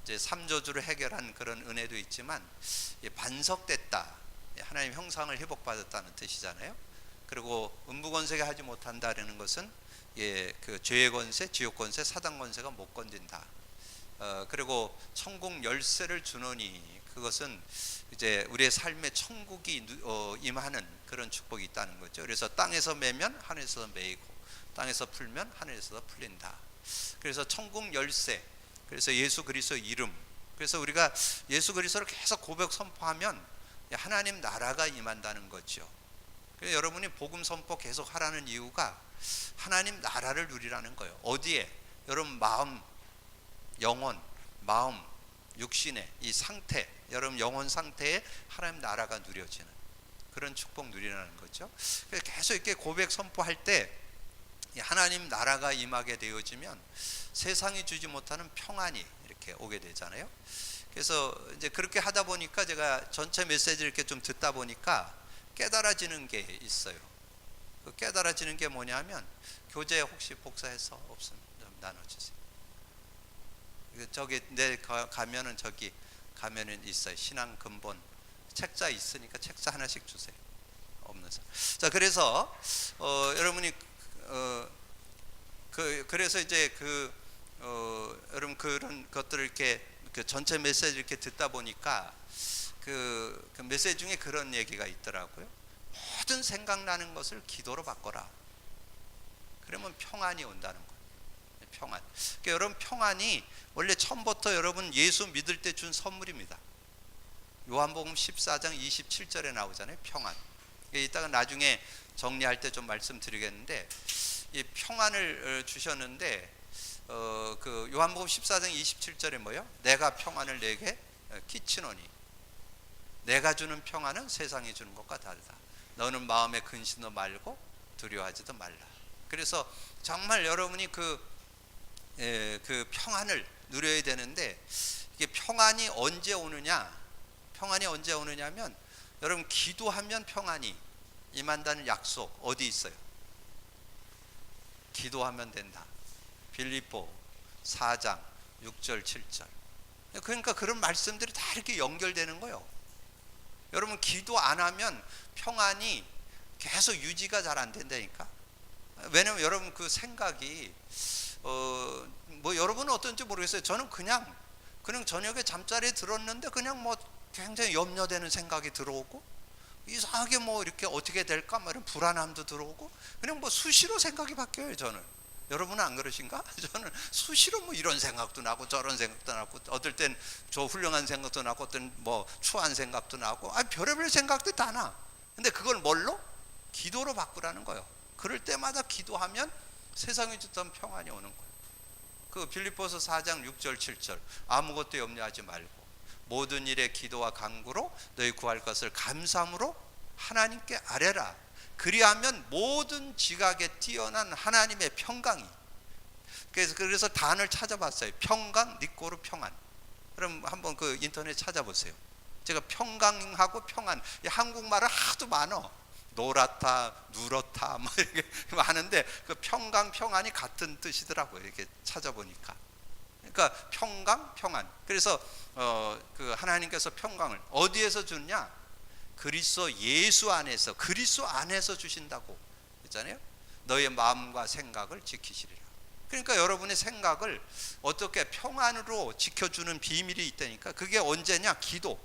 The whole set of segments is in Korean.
이제 삼저주를 해결한 그런 은혜도 있지만 반석됐다, 하나님 형상을 회복받았다는 뜻이잖아요. 그리고 음부권세가 하지 못한다라는 것은 그 죄의 권세, 지옥 권세, 사단 권세가 못 건든다. 그리고 천국 열쇠를 주노니, 그것은 이제 우리의 삶에 천국이 임하는 그런 축복이 있다는 거죠. 그래서 땅에서 매면 하늘에서 매이고, 땅에서 풀면 하늘에서 풀린다. 그래서 천국 열쇠, 그래서 예수 그리스도 이름, 그래서 우리가 예수 그리스도를 계속 고백 선포하면 하나님 나라가 임한다는 거죠. 그래서 여러분이 복음 선포 계속 하라는 이유가 하나님 나라를 누리라는 거예요. 어디에? 여러분 마음, 영혼, 마음, 육신의 이 상태, 여러분 영혼 상태에 하나님 나라가 누려지는 그런 축복 누리라는 거죠. 그래서 계속 이렇게 고백 선포할 때 하나님 나라가 임하게 되어지면 세상이 주지 못하는 평안이 이렇게 오게 되잖아요. 그래서 이제 그렇게 하다 보니까 제가 전체 메시지를 이렇게 좀 듣다 보니까 깨달아지는 게 있어요. 그 깨달아지는 게 뭐냐면, 교재 혹시 복사해서 없으면 좀 나눠주세요. 저기 내 가면은 저기 가면은 있어요. 신앙 근본 책자 있으니까 책자 하나씩 주세요. 없는 사람. 자, 그래서 여러분이 그래서 이제 여러분 그런 것들을 이렇게 그 전체 메시지 이렇게 듣다 보니까 그 메시지 중에 그런 얘기가 있더라고요. 모든 생각나는 것을 기도로 바꿔라. 그러면 평안이 온다는 거예요. 평안. 그러니까 여러분 평안이 원래 처음부터 여러분 예수 믿을 때 준 선물입니다. 요한복음 14장 27절에 나오잖아요. 평안. 이따가 나중에 정리할 때 좀 말씀드리겠는데, 이 평안을 주셨는데 그 요한복음 14장 27절에 뭐요? 내가 평안을 내게 끼치노니, 내가 주는 평안은 세상이 주는 것과 다르다. 너는 마음에 근심도 말고 두려워하지도 말라. 그래서 정말 여러분이 그 평안을 누려야 되는데, 이게 평안이 언제 오느냐? 평안이 언제 오느냐면, 여러분 기도하면 평안이 임한다는 약속 어디 있어요? 기도하면 된다. 빌립보 4장 6절 7절. 그러니까 그런 말씀들이 다 이렇게 연결되는 거예요. 여러분 기도 안 하면 평안이 계속 유지가 잘 안 된다니까. 왜냐면 여러분 그 생각이 뭐 여러분은 어떤지 모르겠어요. 저는 그냥 저녁에 잠자리에 들었는데 그냥 뭐 굉장히 염려되는 생각이 들어오고, 이상하게 뭐 이렇게 어떻게 될까 뭐 이런 불안함도 들어오고, 그냥 뭐 수시로 생각이 바뀌어요. 저는. 여러분은 안 그러신가? 저는 수시로 뭐 이런 생각도 나고 저런 생각도 나고, 어떨 땐 저 훌륭한 생각도 나고, 어떤 뭐 추한 생각도 나고, 별의별 생각도 다 나. 근데 그걸 뭘로? 기도로 바꾸라는 거예요. 그럴 때마다 기도하면 세상에 주던 평안이 오는 거예요. 그 빌립보서 4장 6절 7절, 아무것도 염려하지 말고 모든 일에 기도와 간구로 너희 구할 것을 감사함으로 하나님께 아뢰라. 그리하면 모든 지각에 뛰어난 하나님의 평강이. 그래서 단어를 찾아봤어요. 평강, 니꼬르 평안. 그럼 한번 그 인터넷 찾아보세요. 제가 평강하고 평안, 한국말은 하도 많어. 노랗다, 누렇다, 뭐 이렇게 많은데 그 평강, 평안이 같은 뜻이더라고요. 이렇게 찾아보니까. 그러니까 평강, 평안. 그래서 그 하나님께서 평강을 어디에서 주느냐? 그리스도 예수 안에서, 그리스도 안에서 주신다고 했잖아요. 너의 마음과 생각을 지키시리라. 그러니까 여러분의 생각을 어떻게 평안으로 지켜주는 비밀이 있다니까. 그게 언제냐? 기도.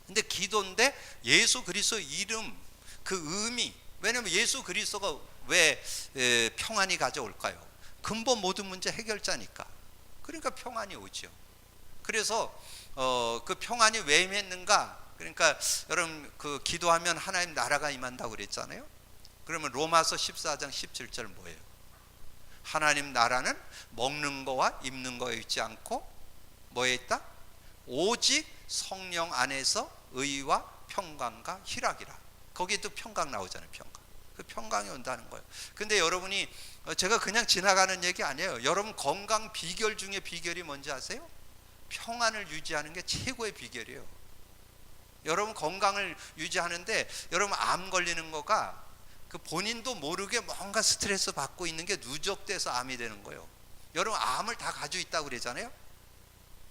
근데 기도인데 예수 그리스도 이름, 그 의미. 왜냐면 예수 그리스도가 왜 평안이 가져올까요? 근본 모든 문제 해결자니까. 그러니까 평안이 오죠. 그래서 그 평안이 왜 임했는가? 그러니까 여러분 그 기도하면 하나님 나라가 임한다고 그랬잖아요. 그러면 로마서 14장 17절 뭐예요? 하나님 나라는 먹는 거와 입는 거에 있지 않고 뭐에 있다? 오직 성령 안에서 의와 평강과 희락이라. 거기에 또 평강 나오잖아요. 평강. 그 평강이 온다는 거예요. 근데 여러분이, 제가 그냥 지나가는 얘기 아니에요. 여러분 건강 비결 중에 비결이 뭔지 아세요? 평안을 유지하는 게 최고의 비결이에요. 여러분 건강을 유지하는데, 여러분 암 걸리는 거가 그 본인도 모르게 뭔가 스트레스 받고 있는 게 누적돼서 암이 되는 거예요. 여러분 암을 다 가지고 있다고 그러잖아요.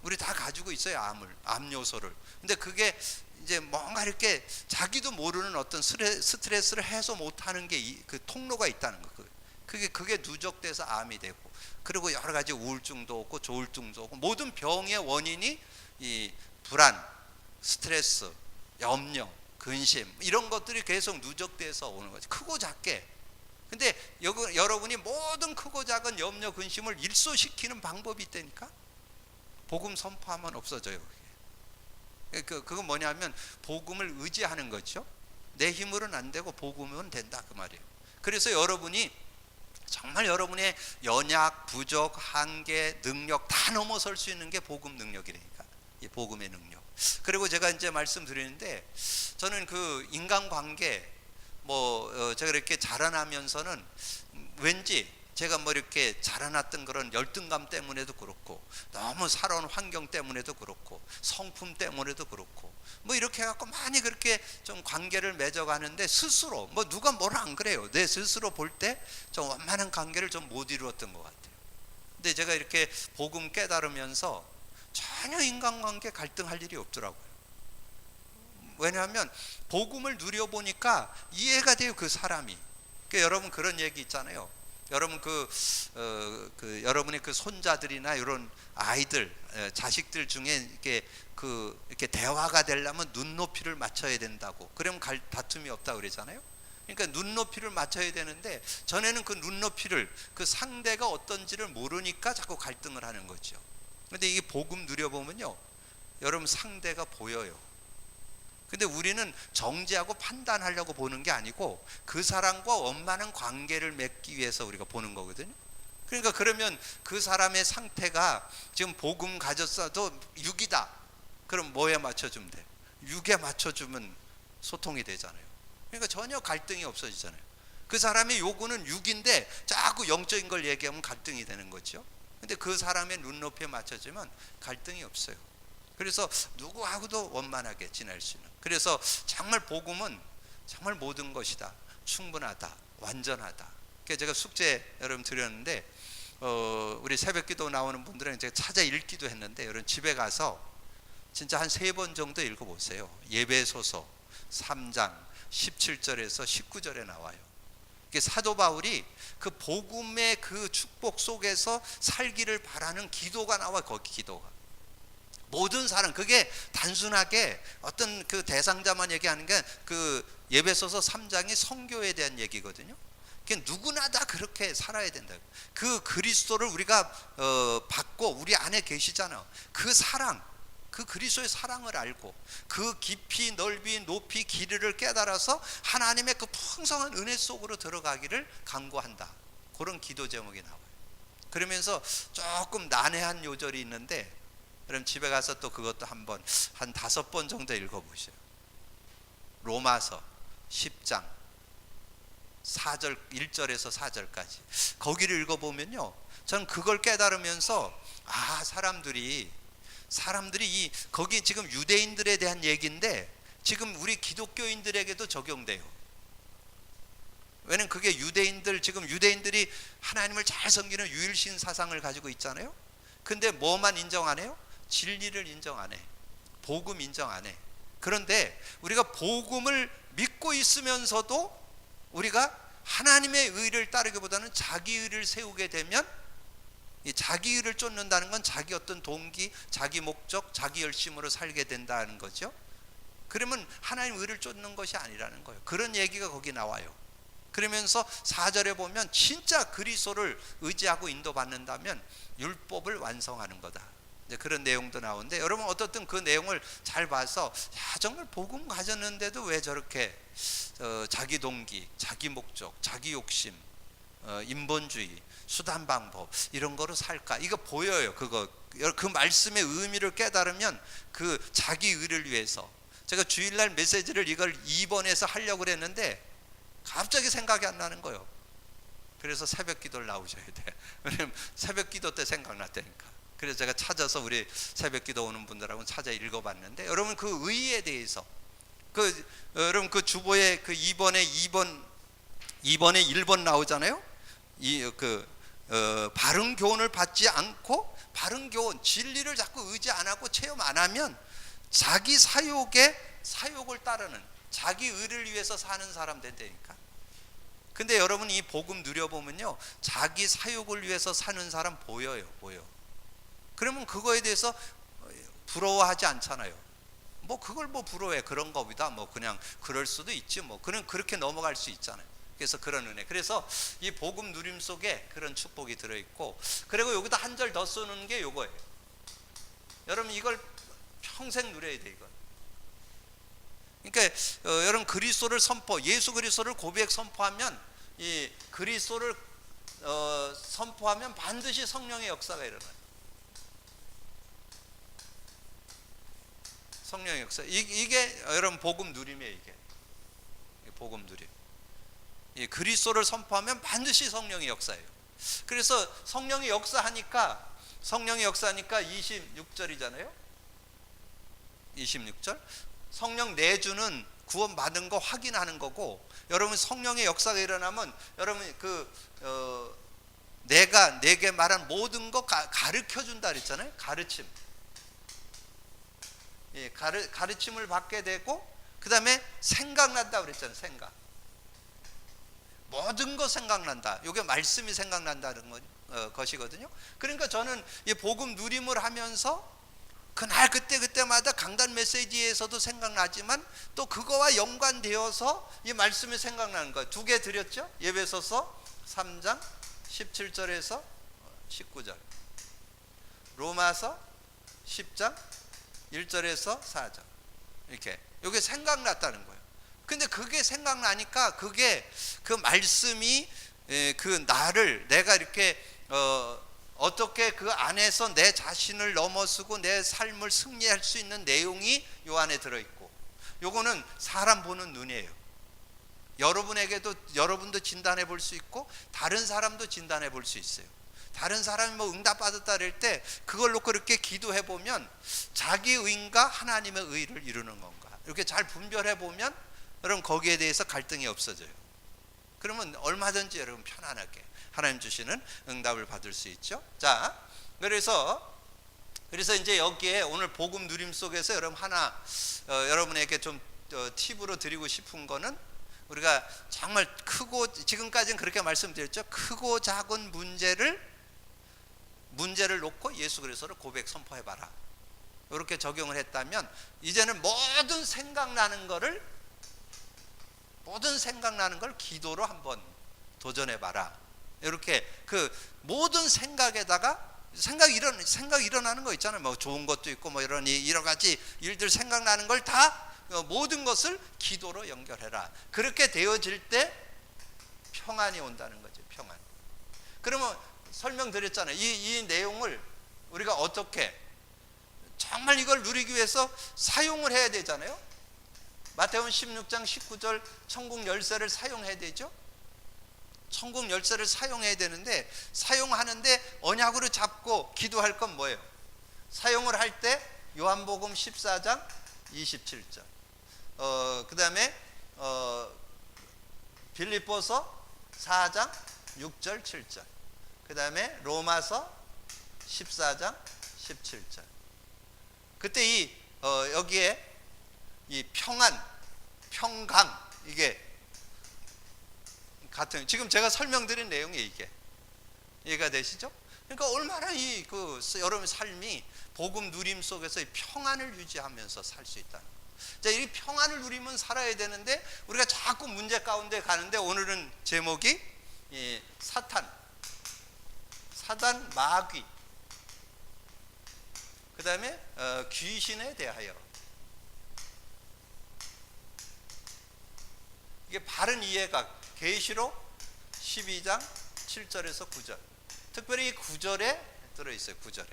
우리 다 가지고 있어요. 암 요소를. 근데 그게 이제 뭔가 이렇게 자기도 모르는 어떤 스트레스를 해소 못하는 게 그 통로가 있다는 거. 그게 누적돼서 암이 되고, 그리고 여러 가지 우울증도 오고 조울증도 오고, 모든 병의 원인이 이 불안, 스트레스, 염려, 근심, 이런 것들이 계속 누적돼서 오는 거지. 크고 작게. 근데 여러분이 모든 크고 작은 염려, 근심을 일소시키는 방법이 있다니까. 복음 선포하면 없어져요. 그건 뭐냐면 복음을 의지하는 거죠. 내 힘으로는 안 되고 복음은 된다, 그 말이에요. 그래서 여러분이 정말 여러분의 연약, 부족, 한계, 능력 다 넘어설 수 있는 게 복음 능력이라니까. 이 복음의 능력. 그리고 제가 이제 말씀드리는데, 저는 그 인간관계 제가 이렇게 자라나면서는 왠지 제가 이렇게 자라났던 그런 열등감 때문에도 그렇고, 너무 살아온 환경 때문에도 그렇고, 성품 때문에도 그렇고, 이렇게 해갖고 많이 그렇게 좀 관계를 맺어가는데, 스스로 누가 뭐라 안 그래요. 내 스스로 볼 때 좀 원만한 관계를 좀 못 이루었던 것 같아요. 근데 제가 이렇게 복음 깨달으면서 전혀 인간관계 갈등할 일이 없더라고요. 왜냐하면 복음을 누려보니까 이해가 돼요, 그 사람이. 그러니까 여러분 그런 얘기 있잖아요. 여러분 여러분의 그 손자들이나 이런 아이들, 자식들 중에 이렇게 대화가 되려면 눈높이를 맞춰야 된다고. 그러면 다툼이 없다고 그러잖아요. 그러니까 눈높이를 맞춰야 되는데, 전에는 그 눈높이를, 그 상대가 어떤지를 모르니까 자꾸 갈등을 하는 거죠. 근데 이게 복음 누려보면요, 여러분 상대가 보여요. 근데 우리는 정죄하고 판단하려고 보는 게 아니고, 그 사람과 원만한 관계를 맺기 위해서 우리가 보는 거거든요. 그러니까 그러면 그 사람의 상태가 지금 복음 가졌어도 6이다. 그럼 뭐에 맞춰주면 돼? 6에 맞춰주면 소통이 되잖아요. 그러니까 전혀 갈등이 없어지잖아요. 그 사람의 요구는 6인데 자꾸 영적인 걸 얘기하면 갈등이 되는 거죠. 근데 그 사람의 눈높이에 맞춰주면 갈등이 없어요. 그래서 누구하고도 원만하게 지낼 수 있는. 그래서 정말 복음은 정말 모든 것이다, 충분하다, 완전하다. 그래서 제가 숙제 여러분 드렸는데, 우리 새벽기도 나오는 분들은 제가 찾아 읽기도 했는데, 여러분 집에 가서 진짜 한 3번 정도 읽어보세요. 예배소서 3장 17절에서 19절에 나와요. 사도 바울이 그 복음의 그 축복 속에서 살기를 바라는 기도가 나와. 거기 기도가 모든 사람, 그게 단순하게 어떤 그 대상자만 얘기하는 게, 그 예배소서 3장이 선교에 대한 얘기거든요. 누구나 다 그렇게 살아야 된다. 그 그리스도를 우리가 받고 우리 안에 계시잖아. 그 사랑, 그 그리스도의 사랑을 알고 그 깊이 넓이 높이 길이를 깨달아서 하나님의 그 풍성한 은혜 속으로 들어가기를 간구한다. 그런 기도 제목이 나와요. 그러면서 조금 난해한 요절이 있는데, 그럼 집에 가서 또 그것도 한 5번 정도 읽어보세요. 로마서 10장 4절 1절에서 4절까지 거기를 읽어보면요, 저는 그걸 깨달으면서 사람들이 거기 지금 유대인들에 대한 얘기인데 지금 우리 기독교인들에게도 적용돼요. 왜냐면 그게 유대인들이 하나님을 잘 섬기는 유일신 사상을 가지고 있잖아요. 근데 뭐만 인정 안 해요? 진리를 인정 안 해. 복음 인정 안 해. 그런데 우리가 복음을 믿고 있으면서도 우리가 하나님의 의를 따르기보다는 자기 의를 세우게 되면, 이 자기 의를 쫓는다는 건 자기 어떤 동기, 자기 목적, 자기 열심으로 살게 된다는 거죠. 그러면 하나님 의를 쫓는 것이 아니라는 거예요. 그런 얘기가 거기 나와요. 그러면서 4절에 보면 진짜 그리스도를 의지하고 인도받는다면 율법을 완성하는 거다. 이제 그런 내용도 나오는데, 여러분 어떻든 그 내용을 잘 봐서 정말 복음 가졌는데도 왜 저렇게 자기 동기, 자기 목적, 자기 욕심, 인본주의, 수단 방법 이런 거로 살까? 이거 보여요. 그 말씀의 의미를 깨달으면 그 자기 의를 위해서, 제가 주일날 메시지를 이걸 2번에서 하려고 그랬는데 갑자기 생각이 안 나는 거예요. 그래서 새벽 기도를 나오셔야 돼. 왜냐면 새벽 기도 때 생각났다니까. 그래서 제가 찾아서 우리 새벽 기도 오는 분들하고 찾아 읽어봤는데, 여러분 그 의에 대해서, 여러분 그 주보에 그 2번에 1번 나오잖아요. 바른 교훈을 받지 않고 바른 교훈, 진리를 자꾸 의지 안 하고 체험 안 하면 자기 사욕을 따르는, 자기 의를 위해서 사는 사람 된다니까. 근데 여러분 이 복음 누려보면요, 자기 사욕을 위해서 사는 사람 보여요. 그러면 그거에 대해서 부러워하지 않잖아요. 뭐 그걸 뭐 부러워해, 그런 거보다 뭐 그냥 그럴 수도 있지, 뭐 그렇게 넘어갈 수 있잖아요. 그래서 그런 은혜, 그래서 이 복음 누림 속에 그런 축복이 들어있고, 그리고 여기다 한 절 더 쓰는 게 요거예요. 여러분 이걸 평생 누려야 돼, 이건. 그러니까 여러분 그리스도를 예수 그리스도를 고백 선포하면, 이 그리스도를 선포하면 반드시 성령의 역사가 일어나요. 성령의 역사. 이게 여러분 복음 누림이에요. 이게 복음 누림. 이 그리스도를 선포하면 반드시 성령의 역사예요. 그래서 성령의 역사하니까 26절이잖아요. 26절. 성령 내주는 구원받은 거 확인하는 거고, 여러분 성령의 역사가 일어나면 여러분 내가 내게 말한 모든 거 가르쳐 준다 그랬잖아요. 가르침. 예, 가르침을 받게 되고, 그 다음에 생각난다 그랬잖아요. 생각. 모든 거 생각난다. 이게 말씀이 생각난다는 것이거든요. 그러니까 저는 이 복음 누림을 하면서 그날 그때마다 강단 메시지에서도 생각나지만 또 그거와 연관되어서 이 말씀이 생각나는 거예요. 두 개 드렸죠. 에베소서 3장 17절에서 19절, 로마서 10장 1절에서 4절, 이렇게 이게 생각났다는 거예요. 근데 그게 생각나니까 그게 그 말씀이 그 나를, 내가 이렇게 어떻게 그 안에서 내 자신을 넘어서고 내 삶을 승리할 수 있는 내용이 요 안에 들어있고, 요거는 사람 보는 눈이에요. 여러분도 진단해 볼 수 있고 다른 사람도 진단해 볼 수 있어요. 다른 사람이 뭐 응답 받았다 그럴 때 그걸 놓고 이렇게 기도해 보면 자기 의인가 하나님의 의를 이루는 건가, 이렇게 잘 분별해 보면 여러분 거기에 대해서 갈등이 없어져요. 그러면 얼마든지 여러분 편안하게 하나님 주시는 응답을 받을 수 있죠. 자, 그래서 이제 여기에 오늘 복음 누림 속에서 여러분 하나 여러분에게 좀 팁으로 드리고 싶은 거는, 우리가 정말 크고, 지금까지는 그렇게 말씀드렸죠. 크고 작은 문제를 놓고 예수 그리스도를 고백 선포해봐라. 이렇게 적용을 했다면 이제는 모든 생각나는 걸 기도로 한번 도전해봐라. 이렇게 그 모든 생각에다가 생각이 일어나는 거 있잖아요. 뭐 좋은 것도 있고 뭐 여러 가지 일들 생각나는 걸 다, 모든 것을 기도로 연결해라. 그렇게 되어질 때 평안이 온다는 거죠. 평안. 그러면 설명드렸잖아요. 이 내용을 우리가 어떻게 정말 이걸 누리기 위해서 사용을 해야 되잖아요. 마태복음 16장 19절 천국 열쇠를 사용해야 되죠. 천국 열쇠를 사용해야 되는데, 사용하는데 언약으로 잡고 기도할 건 뭐예요? 사용을 할 때 요한복음 14장 27절, 그 다음에 빌립보서 4장 6절 7절, 그 다음에 로마서 14장 17절. 그때 여기에 이 평안, 평강, 이게 같은, 지금 제가 설명드린 내용이 이게 이해가 되시죠? 그러니까 얼마나 여러분 삶이 복음 누림 속에서 이 평안을 유지하면서 살 수 있다는 거예요. 자, 이 평안을 누리면 살아야 되는데 우리가 자꾸 문제 가운데 가는데, 오늘은 제목이 사단, 마귀, 그 다음에 귀신에 대하여. 이게 바른 이해가 계시록 12장 7절에서 9절, 특별히 이 9절에 들어있어요. 9절에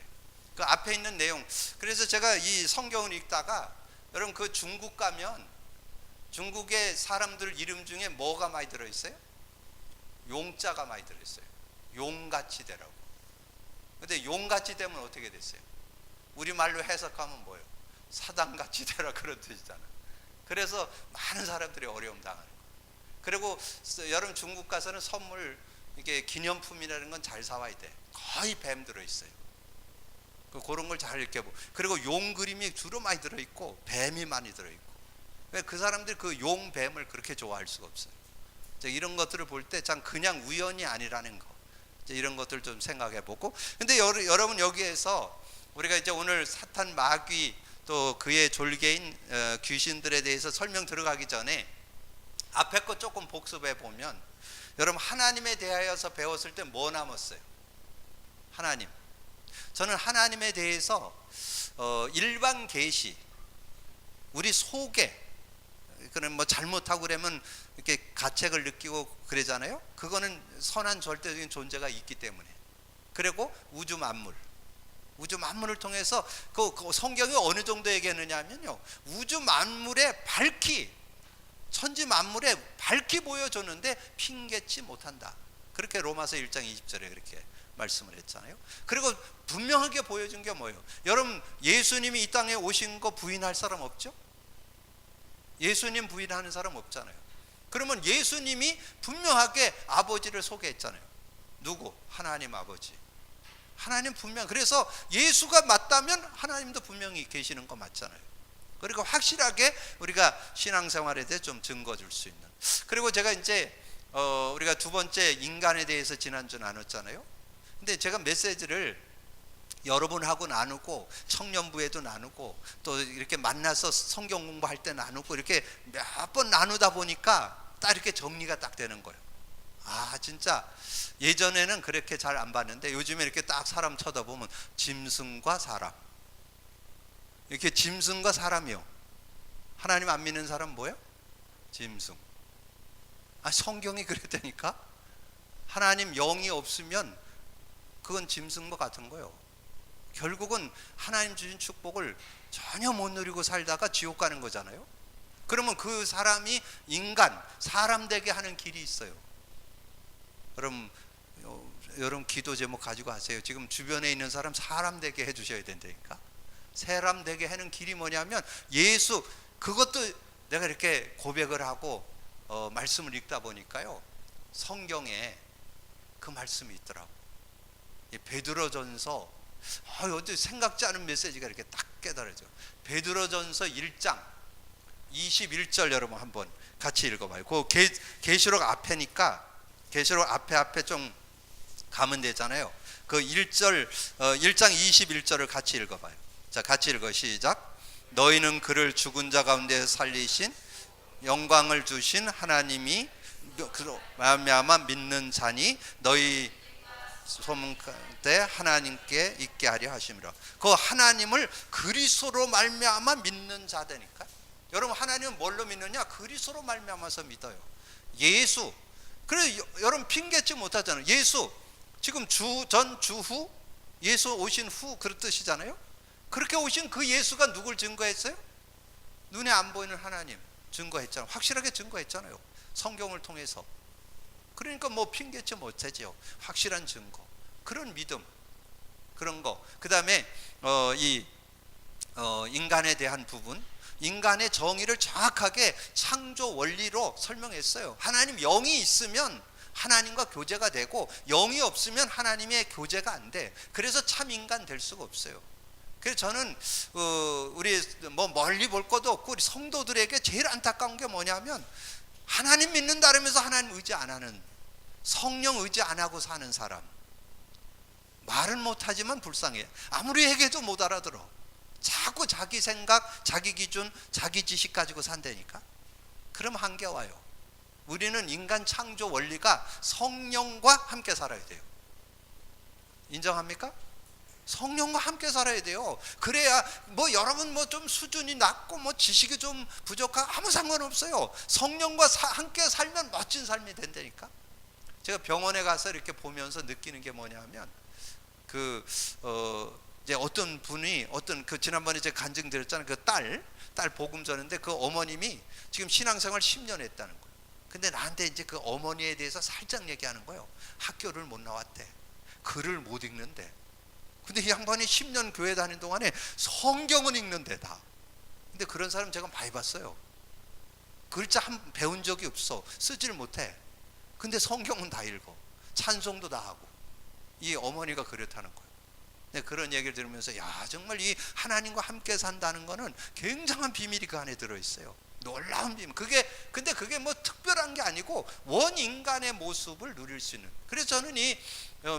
그 앞에 있는 내용. 그래서 제가 이 성경을 읽다가, 여러분 그 중국 가면 중국의 사람들 이름 중에 뭐가 많이 들어있어요? 용자가 많이 들어있어요. 용같이 되라고. 근데 용같이 되면 어떻게 됐어요? 우리말로 해석하면 뭐예요? 사단같이 되라, 그런 뜻이잖아. 그래서 많은 사람들이 어려움 당하는 거예요. 그리고 여러분 중국 가서는 선물 이게 기념품이라는 건 잘 사와야 돼. 거의 뱀 들어있어요. 그런 걸 잘 이렇게 보고, 그리고 용 그림이 주로 많이 들어있고 뱀이 많이 들어있고. 왜 그 사람들이 그 용 뱀을 그렇게 좋아할 수가 없어요. 이런 것들을 볼 때 참 그냥 우연이 아니라는 거, 이런 것들 좀 생각해 보고. 근데 여러분, 여기에서 우리가 이제 오늘 사탄 마귀 또 그의 졸개인 귀신들에 대해서 설명 들어가기 전에 앞에 거 조금 복습해 보면, 여러분 하나님에 대하여서 배웠을 때 뭐 남았어요? 하나님. 저는 하나님에 대해서 일반 계시, 우리 속에, 그는 뭐 잘못하고 그러면 이렇게 가책을 느끼고 그러잖아요. 그거는 선한 절대적인 존재가 있기 때문에. 그리고 우주 만물을 통해서 그 성경이 어느 정도 얘기했느냐 하면요, 우주 만물의 밝기, 천지 만물에 밝히 보여줬는데 핑계치 못한다. 그렇게 로마서 1장 20절에 그렇게 말씀을 했잖아요. 그리고 분명하게 보여준 게 뭐예요? 여러분, 예수님이 이 땅에 오신 거 부인할 사람 없죠? 예수님 부인하는 사람 없잖아요. 그러면 예수님이 분명하게 아버지를 소개했잖아요. 누구? 하나님 아버지. 하나님 분명. 그래서 예수가 맞다면 하나님도 분명히 계시는 거 맞잖아요. 그리고 확실하게 우리가 신앙생활에 대해 좀 증거 줄 수 있는. 그리고 제가 이제 우리가 두 번째 인간에 대해서 지난주 나눴잖아요. 근데 제가 메시지를 여러분하고 나누고 청년부에도 나누고 또 이렇게 만나서 성경 공부할 때 나누고 이렇게 몇 번 나누다 보니까 딱 이렇게 정리가 딱 되는 거예요. 아, 진짜 예전에는 그렇게 잘 안 봤는데 요즘에 이렇게 딱 사람 쳐다보면 짐승과 사람, 이렇게 짐승과 사람이요. 하나님 안 믿는 사람 뭐예요? 짐승. 아, 성경이 그랬다니까. 하나님 영이 없으면 그건 짐승과 같은 거예요. 결국은 하나님 주신 축복을 전혀 못 누리고 살다가 지옥 가는 거잖아요. 그러면 그 사람이 사람 되게 하는 길이 있어요. 여러분 기도 제목 가지고 하세요. 지금 주변에 있는 사람 되게 해주셔야 된다니까. 사람 되게 하는 길이 뭐냐면 예수, 그것도 내가 이렇게 고백을 하고 말씀을 읽다 보니까요, 성경에 그 말씀이 있더라고. 베드로전서, 어디 생각지 않은 메시지가 이렇게 딱 깨달아져. 베드로전서 1장 21절 여러분 한번 같이 읽어봐요. 그 계시록 앞에니까 계시록 앞에 좀 가면 되잖아요. 그 1장 21절을 같이 읽어봐요. 자, 같이 읽어. 시작. 너희는 그를 죽은 자 가운데 살리신 영광을 주신 하나님이 그로 말미암아 믿는 자니 너희 소문 때 하나님께 있게 하려 하심이라. 그 하나님을 그리스도로 말미암아 믿는 자되니까. 여러분, 하나님은 뭘로 믿느냐? 그리스도로 말미암아서 믿어요. 예수. 그래서 여러분 핑계치 못하잖아요. 예수. 지금 주 전 주 후, 예수 오신 후, 그런 뜻이잖아요. 그렇게 오신 그 예수가 누굴 증거했어요? 눈에 안 보이는 하나님 증거했잖아요. 확실하게 증거했잖아요. 성경을 통해서. 그러니까 뭐 핑계치 못하죠. 확실한 증거, 그런 믿음, 그런 거. 그 다음에 인간에 대한 부분, 인간의 정의를 정확하게 창조 원리로 설명했어요. 하나님 영이 있으면 하나님과 교제가 되고 영이 없으면 하나님의 교제가 안 돼. 그래서 참 인간 될 수가 없어요. 그래서 저는 우리 뭐 멀리 볼 것도 없고 우리 성도들에게 제일 안타까운 게 뭐냐면, 하나님 믿는다면서 하나님 의지 안 하는, 성령 의지 안 하고 사는 사람. 말은 못하지만 불쌍해. 아무리 얘기해도 못 알아들어. 자꾸 자기 생각, 자기 기준, 자기 지식 가지고 산다니까. 그럼 한계 와요. 우리는 인간 창조 원리가 성령과 함께 살아야 돼요. 인정합니까? 성령과 함께 살아야 돼요. 그래야 뭐 여러분 뭐 좀 수준이 낮고 뭐 지식이 좀 부족하고 아무 상관없어요. 성령과 함께 살면 멋진 삶이 된다니까. 제가 병원에 가서 이렇게 보면서 느끼는 게 뭐냐면, 이제 어떤 분이, 지난번에 제가 간증드렸잖아요. 그 딸 복음 전했는데 그 어머님이 지금 신앙생활 10년 했다는 거예요. 근데 나한테 이제 그 어머니에 대해서 살짝 얘기하는 거예요. 학교를 못 나왔대. 글을 못 읽는데. 근데 이 양반이 10년 교회 다닌 동안에 성경은 읽는데 다. 근데 그런 사람 제가 많이 봤어요. 글자 한 배운 적이 없어. 쓰지를 못해. 근데 성경은 다 읽어. 찬송도 다 하고. 이 어머니가 그렇다는 거예요. 네, 그런 얘기를 들으면서 야, 정말 이 하나님과 함께 산다는 거는 굉장한 비밀이 그 안에 들어있어요. 놀라운 비밀. 근데 그게 뭐 특별한 게 아니고 원인간의 모습을 누릴 수 있는. 그래서 저는 이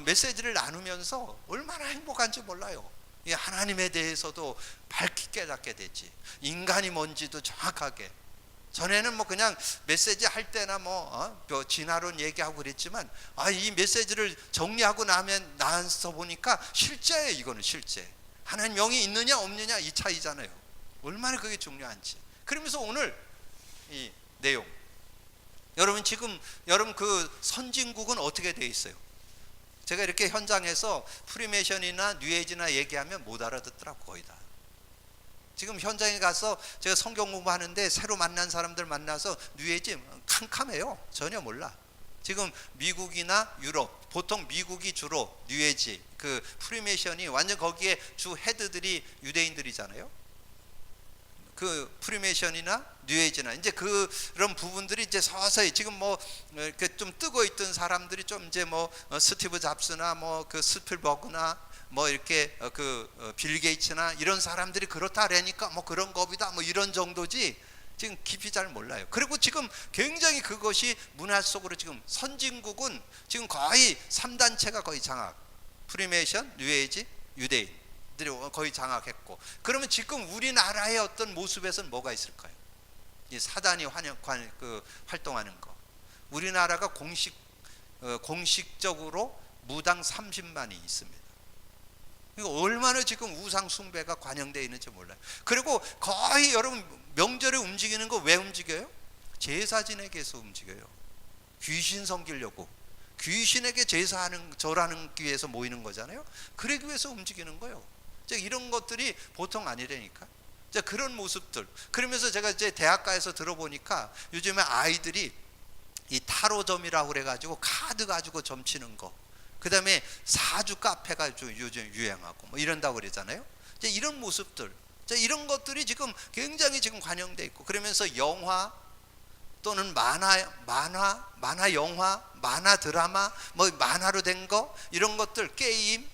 메시지를 나누면서 얼마나 행복한지 몰라요. 이 하나님에 대해서도 밝히 깨닫게 되지, 인간이 뭔지도 정확하게. 전에는 뭐 그냥 메시지 할 때나 진화론 얘기하고 그랬지만, 이 메시지를 정리하고 나서 보니까 실제예요. 이거는 실제. 하나님 영이 있느냐 없느냐 이 차이잖아요. 얼마나 그게 중요한지. 그러면서 오늘 이 내용, 여러분 그 선진국은 어떻게 돼 있어요? 제가 이렇게 현장에서 프리메이션이나 뉴에이지나 얘기하면 못 알아듣더라고, 거의 다. 지금 현장에 가서 제가 성경 공부하는데 새로 만난 사람들 만나서 뉴에이지 캄캄해요. 전혀 몰라. 지금 미국이나 유럽, 보통 미국이 주로 뉴에이지, 그 프리메이션이 완전 거기에 주 헤드들이 유대인들이잖아요. 그 프리메이션이나 뉴에이지나 이제 그런 부분들이 이제 서서히 지금 뭐 이렇게 좀 뜨고 있던 사람들이 좀 이제 뭐 스티브 잡스나 뭐 그 스필버그나 뭐 이렇게 빌 게이츠나 이런 사람들이 그렇다라니까 뭐 그런 겁이다 뭐 이런 정도지, 지금 깊이 잘 몰라요. 그리고 지금 굉장히 그것이 문화 속으로, 지금 선진국은 지금 거의 3단체가 거의 장악, 프리메이션, 뉴에이지, 유대인 거의 장악했고. 그러면 지금 우리나라의 어떤 모습에서는 뭐가 있을까요? 이 사단이 활동하는 거. 우리나라가 공식적으로 무당 30만이 있습니다. 이거 얼마나 지금 우상 숭배가 관영되어 있는지 몰라요. 그리고 거의 여러분 명절에 움직이는 거 왜 움직여요? 제사 지내기 위해서 움직여요. 귀신 섬기려고, 귀신에게 제사하는, 절하는 위해서 모이는 거잖아요. 그러기 위해서 움직이는 거예요. 이런 것들이 보통 아니라니까. 그런 모습들. 그러면서 제가 이제 대학가에서 들어보니까 요즘에 아이들이 이 타로점이라고 그래가지고 카드 가지고 점치는 거, 그 다음에 사주 카페가 요즘 유행하고 뭐 이런다고 그러잖아요. 이런 모습들, 이런 것들이 지금 굉장히 지금 관영돼 있고, 그러면서 영화 또는 만화 영화, 만화 드라마, 뭐 만화로 된 거, 이런 것들, 게임,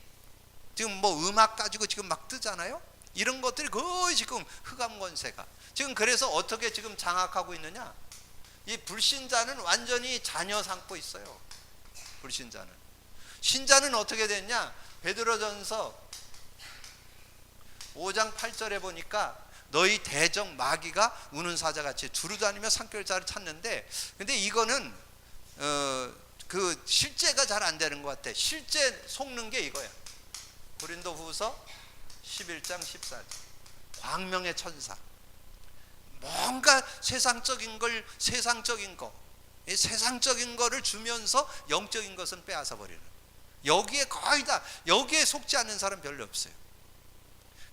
지금 뭐 음악 가지고 지금 막 뜨잖아요. 이런 것들이 거의 지금 흑암 권세가 지금, 그래서 어떻게 지금 장악하고 있느냐, 이 불신자는 완전히 자녀 삼고 있어요. 불신자는. 신자는 어떻게 됐냐, 베드로전서 5장 8절에 보니까 너희 대적 마귀가 우는 사자같이 두루다니며 산결자를 찾는데, 근데 이거는 그 실제가 잘 안 되는 것 같아. 실제 속는 게 이거야. 고린도후서 11장 14절. 광명의 천사. 뭔가 세상적인 거를 주면서 영적인 것은 빼앗아 버리는. 여기에 거의 다, 여기에 속지 않는 사람 별로 없어요.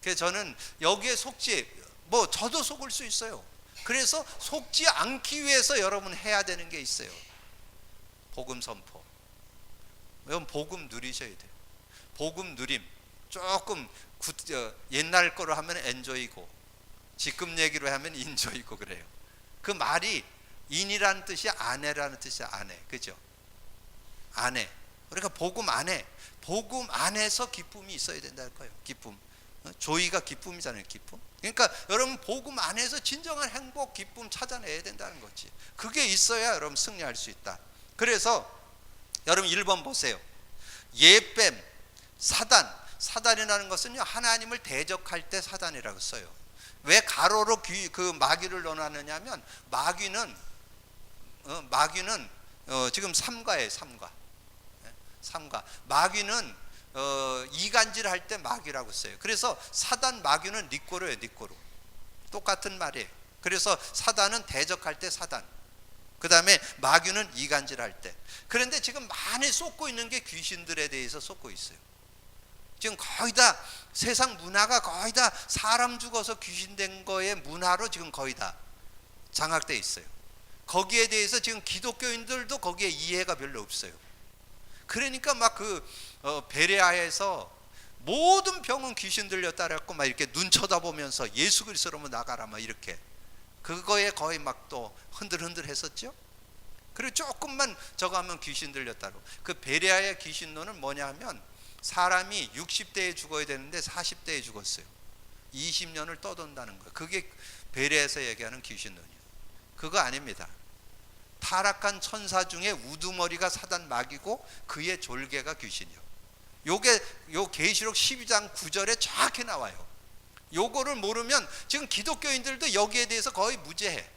그래서 저는 여기에 뭐 저도 속을 수 있어요. 그래서 속지 않기 위해서 여러분 해야 되는 게 있어요. 복음 선포. 여러분 복음 누리셔야 돼요. 복음 누림. 조금 옛날 거로 하면 엔조이고, 지금 얘기로 하면 인조이고 그래요. 그 말이 인이라는 뜻이 아내라는 뜻이야. 아내, 그죠? 아내. 그러니까 복음 안에서 기쁨이 있어야 된다는 거예요. 기쁨. 조이가 기쁨이잖아요. 기쁨. 그러니까 여러분 복음 안에서 진정한 행복, 기쁨 찾아내야 된다는 거지. 그게 있어야 여러분 승리할 수 있다. 그래서 여러분 1번 보세요. 예뱀, 사단이라는 것은요, 하나님을 대적할 때 사단이라고 써요. 왜 가로로 그 마귀를 넣어놨느냐면, 마귀는 지금 삼가예요. 삼가. 마귀는 이간질 할 때 마귀라고 써요. 그래서 사단, 마귀는 니꼬로예요. 니꼬로. 똑같은 말이에요. 그래서 사단은 대적할 때 사단, 그 다음에 마귀는 이간질 할 때. 그런데 지금 많이 쏟고 있는 게 귀신들에 대해서 쏟고 있어요. 지금 거의 다 세상 문화가 거의 다 사람 죽어서 귀신 된 거의 문화로 지금 거의 다 장악돼 있어요. 거기에 대해서 지금 기독교인들도 거기에 이해가 별로 없어요. 그러니까 막 베레아에서 모든 병은 귀신 들렸다라고 막 이렇게 눈 쳐다보면서 예수 그리스도로 나가라 막 이렇게, 그거에 거의 막 또 흔들흔들 했었죠. 그리고 조금만 저거 하면 귀신 들렸다고. 그 베레아의 귀신론은 뭐냐 하면 사람이 60대에 죽어야 되는데 40대에 죽었어요. 20년을 떠돈다는 거예요. 그게 베레아에서 얘기하는 귀신론이에요. 그거 아닙니다. 타락한 천사 중에 우두머리가 사단 마귀고 그의 졸개가 귀신이요. 요게 요 계시록 12장 9절에 정확히 나와요. 요거를 모르면 지금 기독교인들도 여기에 대해서 거의 무죄해.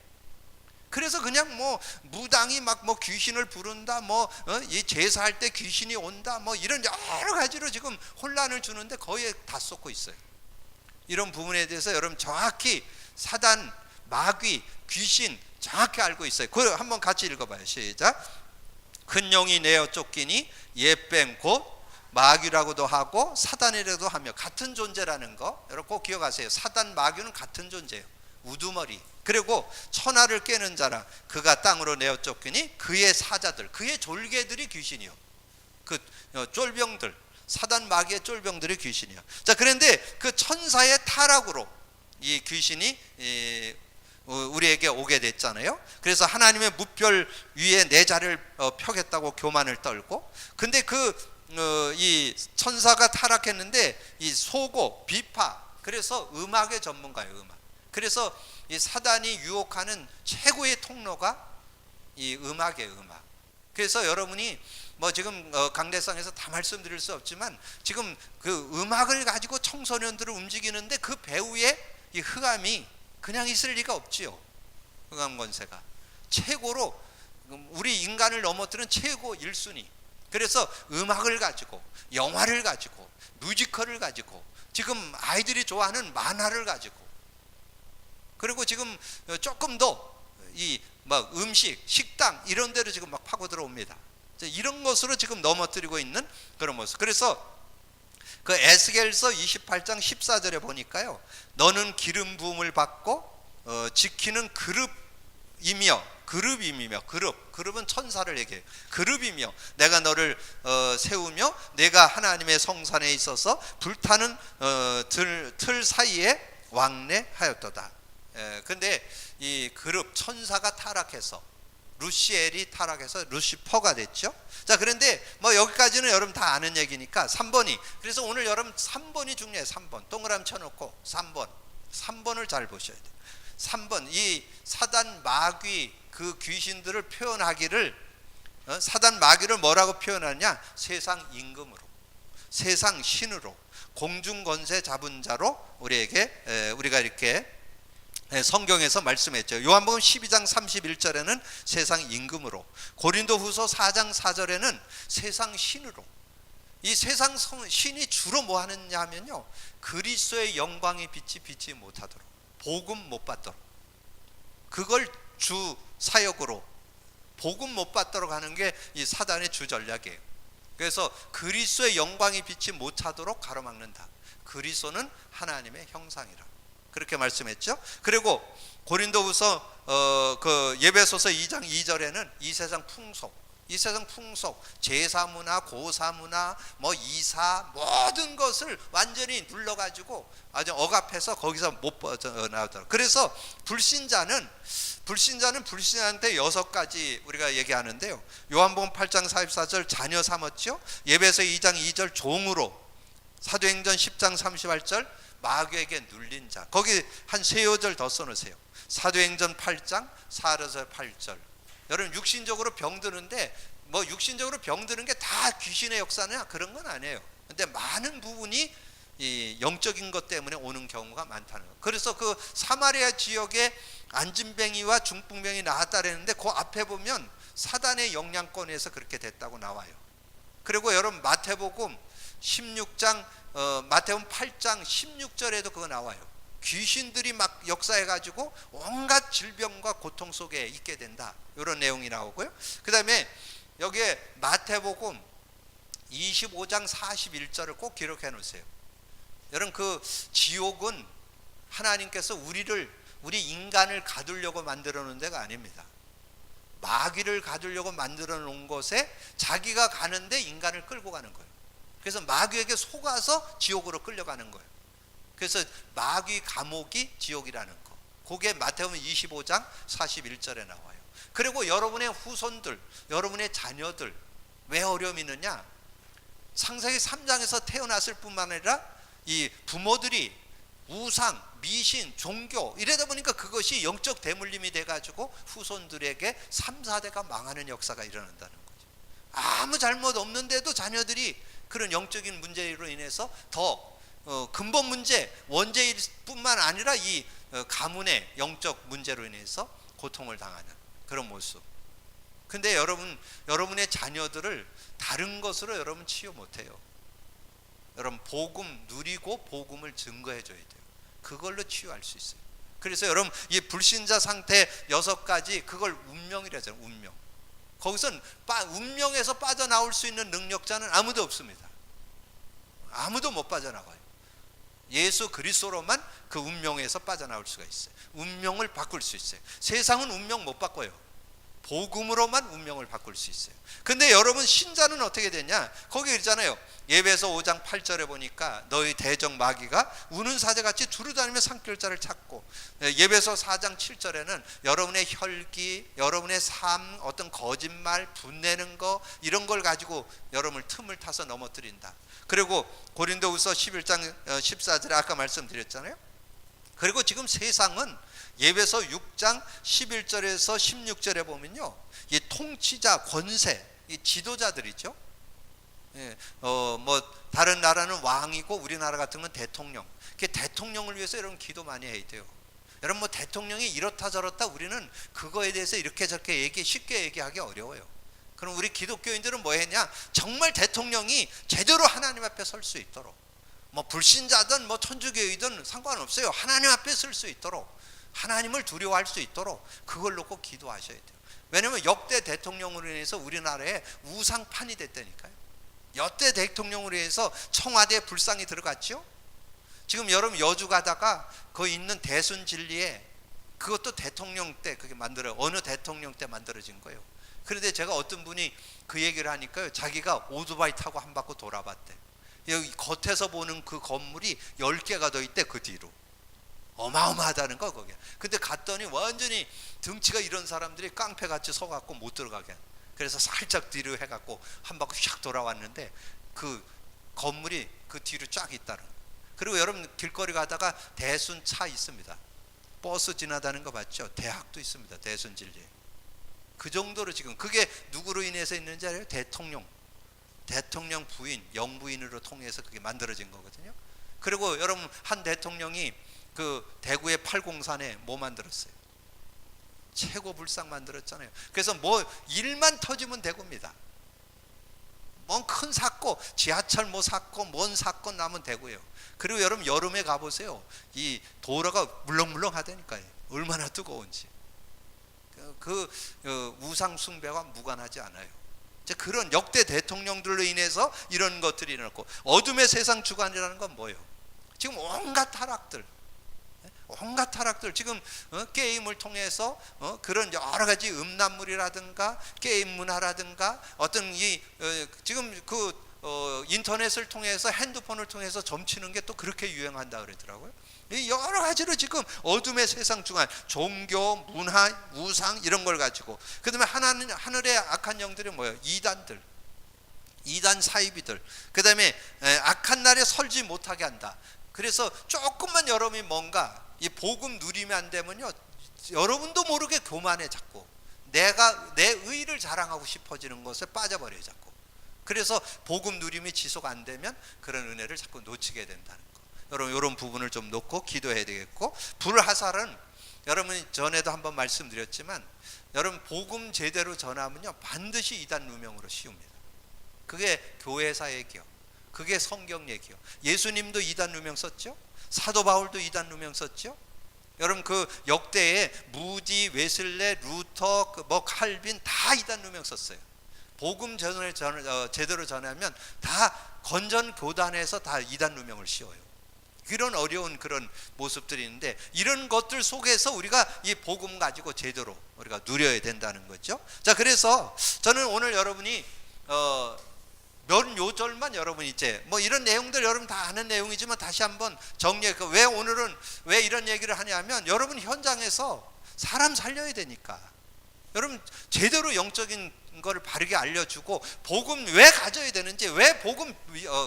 그래서 그냥 뭐 무당이 막 뭐 귀신을 부른다, 이 제사할 때 귀신이 온다, 뭐 이런 여러 가지로 지금 혼란을 주는데 거의 다 쏟고 있어요. 이런 부분에 대해서 여러분 정확히 사단, 마귀, 귀신 정확히 알고 있어요. 그걸 한번 같이 읽어봐요. 시작. 큰 영이 내어 쫓기니 예뱀 곧 마귀라고도 하고 사단이라고도 하며 같은 존재라는 거 여러분 꼭 기억하세요. 사단, 마귀는 같은 존재예요. 우두머리. 그리고 천하를 깨는 자라 그가 땅으로 내어 쫓기니 그의 사자들, 그의 졸개들이 귀신이요. 그 쫄병들, 사단 마귀의 쫄병들이 귀신이요. 자, 그런데 그 천사의 타락으로 이 귀신이 우리에게 오게 됐잖아요. 그래서 하나님의 무별 위에 내 자를 펴겠다고 교만을 떨고, 근데 이 천사가 타락했는데 이 소고, 비파, 그래서 음악의 전문가예요. 음악. 그래서 이 사단이 유혹하는 최고의 통로가 이 음악이에요. 음악. 그래서 여러분이 뭐 지금 강대상에서 다 말씀드릴 수 없지만 지금 그 음악을 가지고 청소년들을 움직이는데 그 배후에 이 흑암이 그냥 있을 리가 없지요. 흑암 권세가 최고로 우리 인간을 넘어뜨린 최고 1순위. 그래서 음악을 가지고, 영화를 가지고, 뮤지컬을 가지고, 지금 아이들이 좋아하는 만화를 가지고, 그리고 지금 조금 더 이 막 음식, 식당 이런 데로 지금 막 파고 들어옵니다. 이런 것으로 지금 넘어뜨리고 있는 그런 모습. 그래서 그 에스겔서 28장 14절에 보니까요, 너는 기름 부음을 받고 지키는 그룹이며, 그룹은 천사를 얘기해요. 그룹이며 내가 너를 세우며 내가 하나님의 성산에 있어서 불타는 틀 사이에 왕래하였도다. 근데 이 그룹 천사가 타락해서 루시엘이 타락해서 루시퍼가 됐죠. 자, 그런데 뭐 여기까지는 여러분 다 아는 얘기니까 3번이, 그래서 오늘 여러분 3번이 중요해요. 3번 동그라미 쳐놓고 3번을 잘 보셔야 돼요. 3번 이 사단 마귀 그 귀신들을 표현하기를, 사단 마귀를 뭐라고 표현하냐? 세상 임금으로, 세상 신으로, 공중 권세 잡은 자로 우리가 이렇게 성경에서 말씀했죠. 요한복음 12장 31절에는 세상 임금으로, 고린도후서 4장 4절에는 세상 신으로. 이 세상 신이 주로 뭐 하느냐 하면요, 그리스도의 영광의 빛이 비치지 못하도록, 복음 못 받도록, 그걸 주 사역으로 복음 못 받도록 하는 게 이 사단의 주 전략이에요. 그래서 그리스도의 영광이 비치 못하도록 가로막는다. 그리스도는 하나님의 형상이라 그렇게 말씀했죠. 그리고 고린도후서 그 예배소서 2장 2절에는 이 세상 풍속, 제사문화, 고사문화, 뭐 이사 모든 것을 완전히 눌러가지고 아주 억압해서 거기서 못 빠져나오더라고요. 그래서 불신자는 불신자한테 6가지 우리가 얘기하는데요. 요한복음 8장 44절 자녀 삼았죠. 예배소 2장 2절 종으로, 사도행전 10장 38절 마귀에게 눌린 자. 거기 한 3-4절 더 써놓으세요. 사도행전 8장 4절에서 8절. 여러분 육신적으로 병드는데 뭐 육신적으로 병드는 게 다 귀신의 역사냐 그런 건 아니에요. 근데 많은 부분이 이 영적인 것 때문에 오는 경우가 많다는 거예요. 그래서 그 사마리아 지역에 안진뱅이와 중풍병이 나왔다 그랬는데 그 앞에 보면 사단의 영향권에서 그렇게 됐다고 나와요. 그리고 여러분 마태복음 16장 마태복음 8장 16절에도 그거 나와요. 귀신들이 막 역사해가지고 온갖 질병과 고통 속에 있게 된다, 이런 내용이 나오고요. 그 다음에 여기에 마태복음 25장 41절을 꼭 기록해 놓으세요. 여러분 그 지옥은 하나님께서 우리 인간을 가두려고 만들어 놓은 데가 아닙니다. 마귀를 가두려고 만들어 놓은 곳에 자기가 가는데 인간을 끌고 가는 거예요. 그래서 마귀에게 속아서 지옥으로 끌려가는 거예요. 그래서 마귀 감옥이 지옥이라는 거, 그게 마태복음 25장 41절에 나와요. 그리고 여러분의 후손들, 여러분의 자녀들 왜 어려움이 있느냐? 창세기 3장에서 태어났을 뿐만 아니라 이 부모들이 우상, 미신, 종교 이러다 보니까 그것이 영적 대물림이 돼가지고 후손들에게 3, 4대가 망하는 역사가 일어난다는 거죠. 아무 잘못 없는데도 자녀들이 그런 영적인 문제로 인해서 더 근본 문제, 원죄일 뿐만 아니라 이 가문의 영적 문제로 인해서 고통을 당하는 그런 모습. 근데 여러분의 자녀들을 다른 것으로 여러분 치유 못해요. 여러분 복음 누리고 복음을 증거해 줘야 돼요. 그걸로 치유할 수 있어요. 그래서 여러분 이 불신자 상태 6가지 그걸 운명이라 하잖아요. 운명. 거기선 운명에서 빠져나올 수 있는 능력자는 아무도 없습니다. 아무도 못 빠져나가요. 예수 그리스도로만 그 운명에서 빠져나올 수가 있어요. 운명을 바꿀 수 있어요. 세상은 운명 못 바꿔요. 복음으로만 운명을 바꿀 수 있어요. 근데 여러분 신자는 어떻게 되냐? 거기 있잖아요. 예배서 5장 8절에 보니까 너희 대적 마귀가 우는 사자같이 두루다니며 산결자를 찾고, 예배서 4장 7절에는 여러분의 혈기, 여러분의 삶, 어떤 거짓말, 분내는 거 이런 걸 가지고 여러분을 틈을 타서 넘어뜨린다. 그리고 고린도후서 11장 14절에 아까 말씀드렸잖아요. 그리고 지금 세상은 예배서 6장 11절에서 16절에 보면요, 이 통치자, 권세, 이 지도자들이죠. 뭐 다른 나라는 왕이고 우리나라 같은 건 대통령. 그 대통령을 위해서 여러분 기도 많이 해야 돼요. 여러분 뭐 대통령이 이렇다 저렇다 우리는 그거에 대해서 이렇게 저렇게 쉽게 얘기하기 어려워요. 그럼 우리 기독교인들은 뭐 했냐? 정말 대통령이 제대로 하나님 앞에 설 수 있도록, 뭐 불신자든 뭐 천주교이든 상관없어요. 하나님 앞에 설 수 있도록, 하나님을 두려워할 수 있도록 그걸 놓고 기도하셔야 돼요. 왜냐하면 역대 대통령으로 인해서 우리나라에 우상판이 됐다니까요. 역대 대통령으로 인해서 청와대에 불상이 들어갔죠. 지금 여러분 여주 가다가 거기 있는 대순진리에 그것도 대통령 때 그게 어느 대통령 때 만들어진 거예요. 그런데 제가 어떤 분이 그 얘기를 하니까요, 자기가 오토바이 타고 한 바퀴 돌아봤대. 여기 겉에서 보는 그 건물이 10개가 더 있대. 그 뒤로 어마어마하다는 거 거기에. 근데 갔더니 완전히 등치가 이런 사람들이 깡패같이 서갖고 못 들어가게. 그래서 살짝 뒤로 해갖고 한 바퀴 샥 돌아왔는데 그 건물이 그 뒤로 쫙 있다는. 그리고 여러분 길거리 가다가 대순차 있습니다. 버스 지나다는 거 봤죠? 대학도 있습니다. 대순진리에. 그 정도로 지금 그게 누구로 인해서 있는지 알아요? 대통령 부인, 영부인으로 통해서 그게 만들어진 거거든요. 그리고 여러분 한 대통령이 그 대구의 팔공산에 뭐 만들었어요? 최고 불상 만들었잖아요. 그래서 뭐 일만 터지면 대구입니다. 뭔 큰 사건, 지하철 뭐 사건, 뭔 사건 나면 대구예요. 그리고 여러분 여름에 가보세요. 이 도로가 물렁물렁 하다니까요. 얼마나 뜨거운지. 그 우상 숭배와 무관하지 않아요. 그런 역대 대통령들로 인해서 이런 것들이 일어났고, 어둠의 세상 주관이라는 건 뭐예요? 지금 온갖 타락들 지금 게임을 통해서 그런 여러 가지 음란물이라든가 게임 문화라든가 어떤 지금 인터넷을 통해서 핸드폰을 통해서 점치는 게 또 그렇게 유행한다 그러더라고요. 여러 가지로 지금 어둠의 세상 주관, 종교, 문화, 우상 이런 걸 가지고, 그 다음에 하늘의 악한 영들이 뭐예요? 이단 사이비들, 그 다음에 악한 날에 설지 못하게 한다. 그래서 조금만 여러분이 뭔가 이 복음 누리면 안 되면요, 여러분도 모르게 교만해 자꾸. 내 의를 자랑하고 싶어지는 것에 빠져버려요 자꾸. 그래서 복음 누림이 지속 안 되면 그런 은혜를 자꾸 놓치게 된다는 거. 여러분 이런 부분을 좀 놓고 기도해야 되겠고, 불화살은 여러분이 전에도 한번 말씀드렸지만, 여러분 복음 제대로 전하면요 반드시 이단 누명으로 씌웁니다. 그게 교회사 얘기요, 그게 성경 얘기요. 예수님도 이단 누명 썼죠. 사도 바울도 이단 누명 썼죠. 여러분 그 역대에 무디, 웨슬레, 루터, 뭐 칼빈 다 이단 누명 썼어요. 복음 제대로 전하면 다 건전 교단에서 다 이단 누명을 씌워요. 그런 어려운 그런 모습들이 있는데, 이런 것들 속에서 우리가 이 복음 가지고 제대로 우리가 누려야 된다는 거죠. 자, 그래서 저는 오늘 여러분이 몇 요절만 여러분 이제 뭐 이런 내용들 여러분 다 아는 내용이지만 다시 한번 정리해. 왜 오늘은 왜 이런 얘기를 하냐면, 여러분 현장에서 사람 살려야 되니까. 여러분 제대로 영적인 거를 바르게 알려주고 복음 왜 가져야 되는지, 왜 복음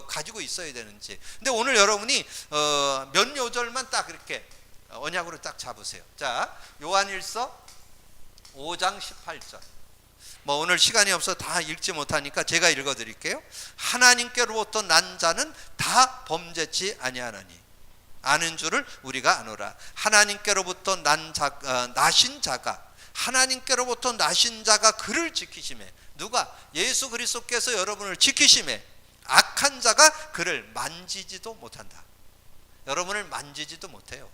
가지고 있어야 되는지. 근데 오늘 여러분이 몇 요절만 딱 이렇게 언약으로 딱 잡으세요. 자, 요한일서 5장 18절. 뭐 오늘 시간이 없어 다 읽지 못하니까 제가 읽어 드릴게요. 하나님께로부터 난 자는 다 범죄치 아니하나니 아는 줄을 우리가 아노라. 하나님께로부터 나신 자가, 하나님께로부터 나신 자가 그를 지키심에, 누가? 예수 그리스도께서 여러분을 지키심에 악한 자가 그를 만지지도 못한다. 여러분을 만지지도 못해요.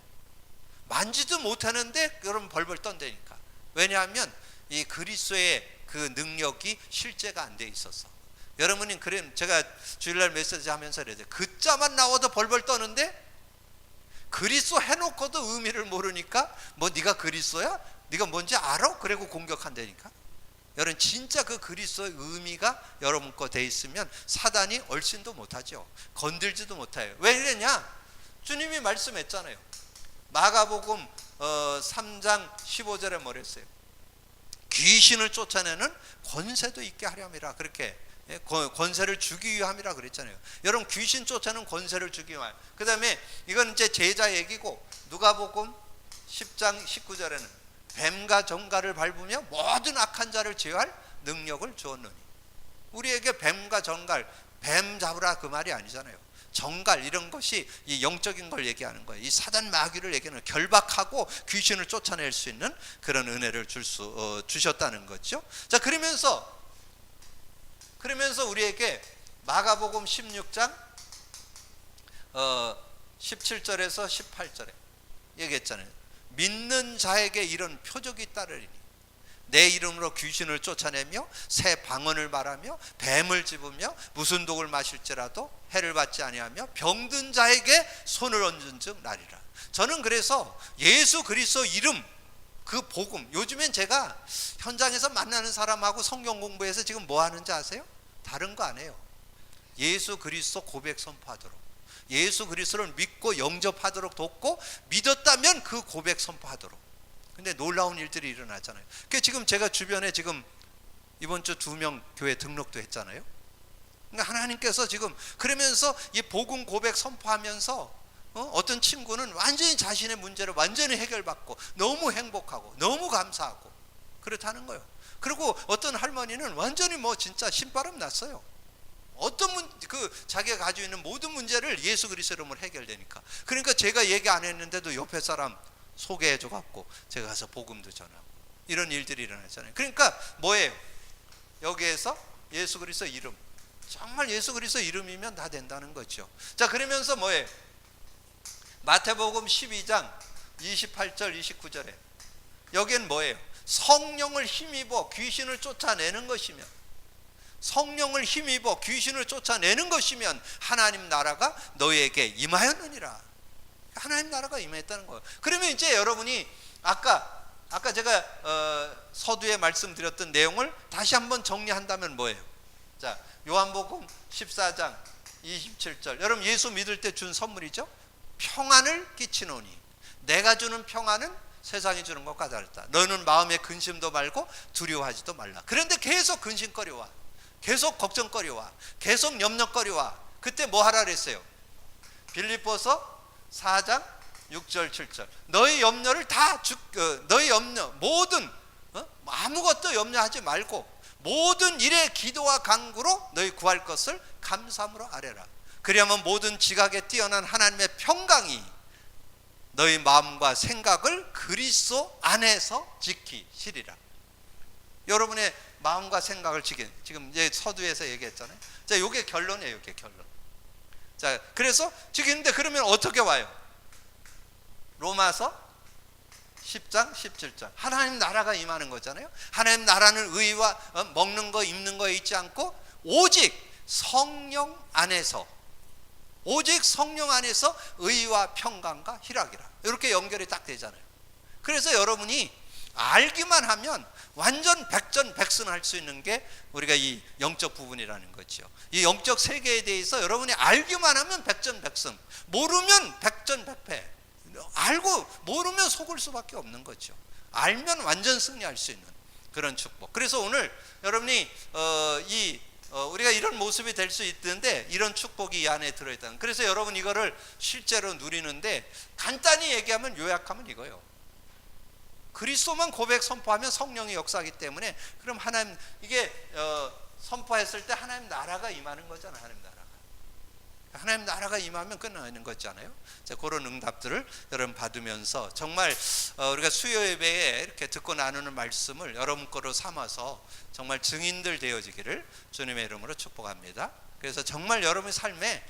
만지도 못하는데 여러분 벌벌 떤다니까. 왜냐하면 이 그리스도의 그 능력이 실제가 안 돼 있어서. 여러분이 그럼 제가 주일날 메시지 하면서 그래요. 글자만 나와도 벌벌 떠는데 그리스도 해놓고도 의미를 모르니까 뭐 네가 그리스도야? 네가 뭔지 알아? 그리고 공격한다니까. 여러분 진짜 그 그리스도의 의미가 여러분 거 돼 있으면 사단이 얼씬도 못하죠. 건들지도 못해요. 왜 그러냐? 주님이 말씀했잖아요. 마가복음 3장 15절에 뭐랬어요? 귀신을 쫓아내는 권세도 있게 하렴이라. 그렇게 권세를 주기 위함이라 그랬잖아요. 여러분 귀신 쫓아내는 권세를 주기 위함. 그 다음에 이건 이제 제자 얘기고, 누가복음 10장 19절에는 뱀과 정갈을 밟으며 모든 악한 자를 제어할 능력을 주었느니. 우리에게 뱀과 정갈, 뱀 잡으라 그 말이 아니잖아요. 정갈 이런 것이 이 영적인 걸 얘기하는 거예요. 이 사단 마귀를 얘기하는, 결박하고 귀신을 쫓아낼 수 있는 그런 은혜를 주셨다는 거죠. 자, 그러면서 우리에게 마가복음 16장 17절에서 18절에 얘기했잖아요. 믿는 자에게 이런 표적이 따르리니 내 이름으로 귀신을 쫓아내며 새 방언을 말하며 뱀을 집으며 무슨 독을 마실지라도 해를 받지 아니하며 병든 자에게 손을 얹은 즉 나리라. 저는 그래서 예수 그리스도 이름, 그 복음, 요즘엔 제가 현장에서 만나는 사람하고 성경 공부해서 지금 뭐 하는지 아세요? 다른 거 안 해요. 예수 그리스도 고백 선포하도록, 예수 그리스도를 믿고 영접하도록 돕고, 믿었다면 그 고백 선포하도록. 근데 놀라운 일들이 일어나잖아요. 그러니까 지금 제가 주변에 지금 이번 주 2명 교회 등록도 했잖아요. 그러니까 하나님께서 지금 그러면서 이 복음 고백 선포하면서 어떤 친구는 완전히 자신의 문제를 완전히 해결받고 너무 행복하고 너무 감사하고 그렇다는 거예요. 그리고 어떤 할머니는 완전히 뭐 진짜 신바람 났어요. 어떤 자기가 가지고 있는 모든 문제를 예수 그리스도 이름으로 해결되니까. 그러니까 제가 얘기 안 했는데도 옆에 사람 소개해줘 갖고 제가 가서 복음도 전하고 이런 일들이 일어나잖아요. 그러니까 뭐예요? 여기에서 예수 그리스도 이름, 정말 예수 그리스도 이름이면 다 된다는 거죠. 자, 그러면서 뭐예요? 마태복음 12장 28절 29절에 여기엔 뭐예요? 성령을 힘입어 귀신을 쫓아내는 것이면, 성령을 힘입어 귀신을 쫓아내는 것이면 하나님 나라가 너희에게 임하였느니라. 하나님 나라가 임했다는 거예요. 그러면 이제 여러분이 아까 제가 서두에 말씀드렸던 내용을 다시 한번 정리한다면 뭐예요? 자, 요한복음 14장 27절. 여러분 예수 믿을 때 준 선물이죠. 평안을 끼치노니 내가 주는 평안은 세상이 주는 것과 다르다. 너는 마음에 근심도 말고 두려워하지도 말라. 그런데 계속 근심거리와, 계속 걱정거리와, 계속 염려거리와. 그때 뭐 하라 그랬어요? 빌립보서 4장 6절 7절. 너희 염려를 너희 염려 모든 아무것도 염려하지 말고 모든 일에 기도와 간구로 너희 구할 것을 감사함으로 아뢰라. 그리하면 모든 지각에 뛰어난 하나님의 평강이 너희 마음과 생각을 그리스도 안에서 지키시리라. 여러분의 마음과 생각을 지금 이제 서두에서 얘기했잖아요. 자, 이게 결론이에요. 이게 결론. 자, 그래서 지금인데 그러면 어떻게 와요? 로마서 10장 17절. 하나님 나라가 임하는 거잖아요. 하나님 나라는 의와 먹는 거 입는 거에 있지 않고 오직 성령 안에서, 오직 성령 안에서 의와 평강과 희락이라. 이렇게 연결이 딱 되잖아요. 그래서 여러분이 알기만 하면 완전 백전백승할 수 있는 게 우리가 이 영적 부분이라는 거죠. 이 영적 세계에 대해서 여러분이 알기만 하면 백전백승, 모르면 백전백패. 알고 모르면 속을 수밖에 없는 거죠. 알면 완전 승리할 수 있는 그런 축복. 그래서 오늘 여러분이 우리가 이런 모습이 될 수 있는데 이런 축복이 이 안에 들어있다는. 그래서 여러분 이거를 실제로 누리는데 간단히 얘기하면 요약하면 이거예요. 그리스도만 고백 선포하면 성령이 역사하기 때문에 그럼 하나님 이게 선포했을 때 하나님 나라가 임하는 거잖아요. 하나님 나라가 임하면 끝나는 거잖아요. 자, 그런 응답들을 여러분 받으면서 정말 우리가 수요 예배에 이렇게 듣고 나누는 말씀을 여러분 거로 삼아서 정말 증인들 되어지기를 주님의 이름으로 축복합니다. 그래서 정말 여러분의 삶에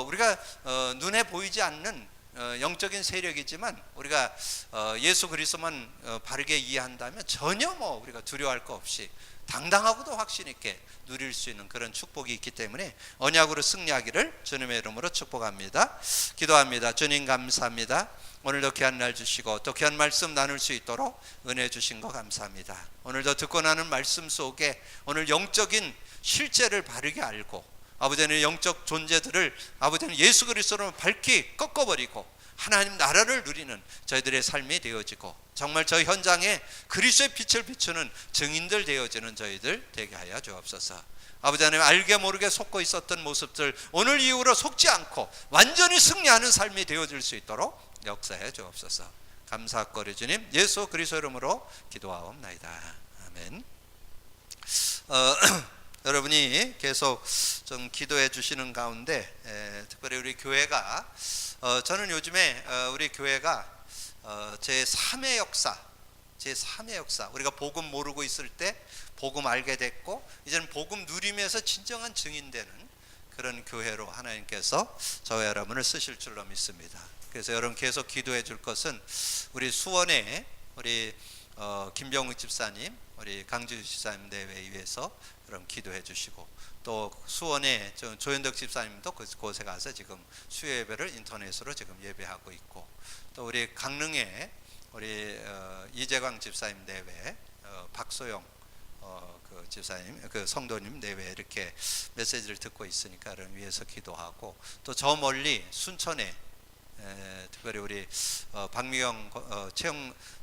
우리가 눈에 보이지 않는 영적인 세력이지만 우리가 예수 그리스도만 바르게 이해한다면 전혀 우리가 두려워할 거 없이 당당하고도 확신 있게 누릴 수 있는 그런 축복이 있기 때문에 언약으로 승리하기를 주님의 이름으로 축복합니다. 기도합니다. 주님 감사합니다. 오늘도 귀한 날 주시고 또 귀한 말씀 나눌 수 있도록 은혜 주신 거 감사합니다. 오늘도 듣고 나는 말씀 속에 오늘 영적인 실제를 바르게 알고 아버지는 영적 존재들을 아버지는 예수 그리스도로 밝히 꺾어버리고 하나님 나라를 누리는 저희들의 삶이 되어지고 정말 저 현장에 그리스도의 빛을 비추는 증인들 되어지는 저희들 되게 하여 주옵소서. 아버지 하나님 알게 모르게 속고 있었던 모습들 오늘 이후로 속지 않고 완전히 승리하는 삶이 되어질 수 있도록 역사해 주옵소서. 감사거리 주님 예수 그리스도 이름으로 기도하옵나이다. 아멘. 여러분이 계속 좀 기도해 주시는 가운데 특별히 우리 교회가 저는 요즘에 우리 교회가 제3의 역사 우리가 복음 모르고 있을 때 복음 알게 됐고 이제는 복음 누리면서 진정한 증인되는 그런 교회로 하나님께서 저와 여러분을 쓰실 줄로 믿습니다. 그래서 여러분 계속 기도해 줄 것은 우리 수원에 우리 김병욱 집사님 우리 강주 집사님 대회 위해서 여러분 기도해 주시고 또 수원에 조현덕 집사님도 그곳에 가서 지금 수요 예배를 인터넷으로 지금 예배하고 있고 또 우리 강릉에 우리 이재광 집사님 내외 박소영 그 집사님 그 성도님 내외 이렇게 메시지를 듣고 있으니까 여러분 위해서 기도하고 또 저 멀리 순천에 특별히 우리 박미경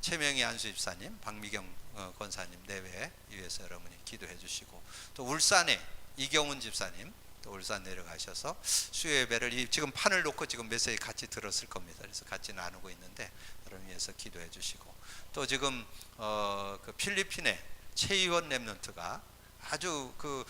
최명희 안수 집사님 박미경 권사님 내외 위해서 여러분이 기도해 주시고 또 울산에 이경훈 집사님 또 울산 내려가셔서 수요 예배를 지금 판을 놓고 지금 메시지 같이 들었을 겁니다. 그래서 같이 나누고 있는데 여러분 위해서 기도해 주시고 또 지금 그 필리핀에 최희원 랩런트가 아주 그